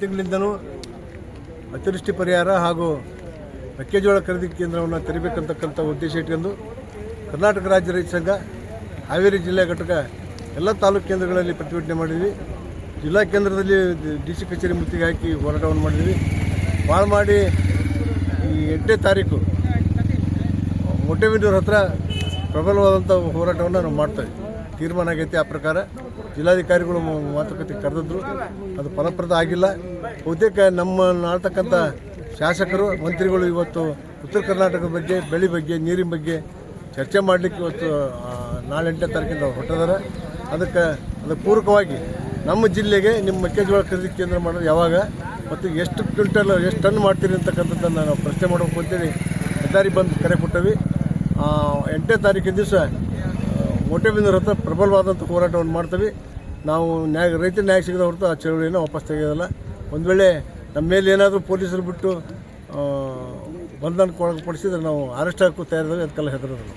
ತಿಂಗಳಿಂದಲೂ ಅತಿವೃಷ್ಟಿ ಪರಿಹಾರ ಹಾಗೂ ಮೆಕ್ಕೆಜೋಳ ಖರೀದಿ ಕೇಂದ್ರವನ್ನು ತೆರಬೇಕಂತಕ್ಕಂಥ ಉದ್ದೇಶ ಇಟ್ಕೊಂಡು ಕರ್ನಾಟಕ ರಾಜ್ಯ ರೈತ ಸಂಘ ಹಾವೇರಿ ಜಿಲ್ಲೆ ಘಟಕ ಎಲ್ಲ ತಾಲೂಕು ಕೇಂದ್ರಗಳಲ್ಲಿ ಪ್ರತಿಭಟನೆ ಮಾಡಿದ್ವಿ. ಜಿಲ್ಲಾ ಕೇಂದ್ರದಲ್ಲಿ DC ಕಚೇರಿ ಮುತ್ತಿಗೆ ಹಾಕಿ ಹೋರಾಟವನ್ನು ಮಾಡಿದ್ವಿ. ಭಾಳ ಮಾಡಿ ಈ 8ನೇ ತಾರೀಕು ಮೊಟ್ಟೆಬಿದೂರು ಹತ್ರ ಪ್ರಬಲವಾದಂಥ ಹೋರಾಟವನ್ನು ನಾವು ಮಾಡ್ತೇವೆ. ತೀರ್ಮಾನ ಆಗೈತೆ. ಆ ಪ್ರಕಾರ ಜಿಲ್ಲಾಧಿಕಾರಿಗಳು ಮಾತುಕತೆ ಕರೆದಿದ್ರು, ಅದು ಫಲಪ್ರದ ಆಗಿಲ್ಲ. ಬಹುತೇಕ ನಮ್ಮ ಆಳ್ತಕ್ಕಂಥ ಶಾಸಕರು ಮಂತ್ರಿಗಳು ಇವತ್ತು ಉತ್ತರ ಕರ್ನಾಟಕದ ಬಗ್ಗೆ, ಬೆಳೆ ಬಗ್ಗೆ, ನೀರಿನ ಬಗ್ಗೆ ಚರ್ಚೆ ಮಾಡಲಿಕ್ಕೆ ಇವತ್ತು ನಾಳೆ 8ನೇ ತಾರೀಕಿಂದ ಹೊರಟಿದ್ದಾರೆ. ಅದಕ್ಕೆ ಪೂರಕವಾಗಿ ನಮ್ಮ ಜಿಲ್ಲೆಗೆ ನಿಮ್ಮ ಮೆಕ್ಕೆಜೋಳ ಖರೀದಿ ಕೇಂದ್ರ ಮಾಡೋದು ಯಾವಾಗ ಮತ್ತು ಎಷ್ಟು ಕ್ವಿಂಟಲ್ ಎಷ್ಟು ಟನ್ ಮಾಡ್ತೀರಿ ಅಂತಕ್ಕಂಥದ್ದನ್ನು ನಾವು ಪ್ರಶ್ನೆ ಮಾಡಬೇಕು ಅಂತೇಳಿ ಹೆದ್ದಾರಿ ಬಂದು ಕರೆ ಕೊಟ್ಟವಿ. 8ನೇ ತಾರೀಕಿನ ದಿವಸ ಮೊಟ್ಟೆಬಿದೂರು ಹತ್ರ ಪ್ರಬಲವಾದಂಥ ಹೋರಾಟವನ್ನು ಮಾಡ್ತೀವಿ. ನಾವು ರೈತರ ನ್ಯಾಯ ಸಿಗದ ಹೊರತು ಆ ಚಳವಳಿಯನ್ನು ವಾಪಸ್ ತೆಗೆಯೋದಿಲ್ಲ. ಒಂದು ವೇಳೆ ನಮ್ಮ ಮೇಲೆ ಏನಾದರೂ ಪೊಲೀಸರು ಬಿಟ್ಟು ಬಂಧನಕ್ಕೆ ಒಳಪಡಿಸಿದ್ರೆ ನಾವು ಅರೆಸ್ಟ್ ಹಾಕೋ ತಯಾರಿದಾಗ ಅದಕ್ಕೆಲ್ಲ ಹೆದರೋದಿಲ್ಲ.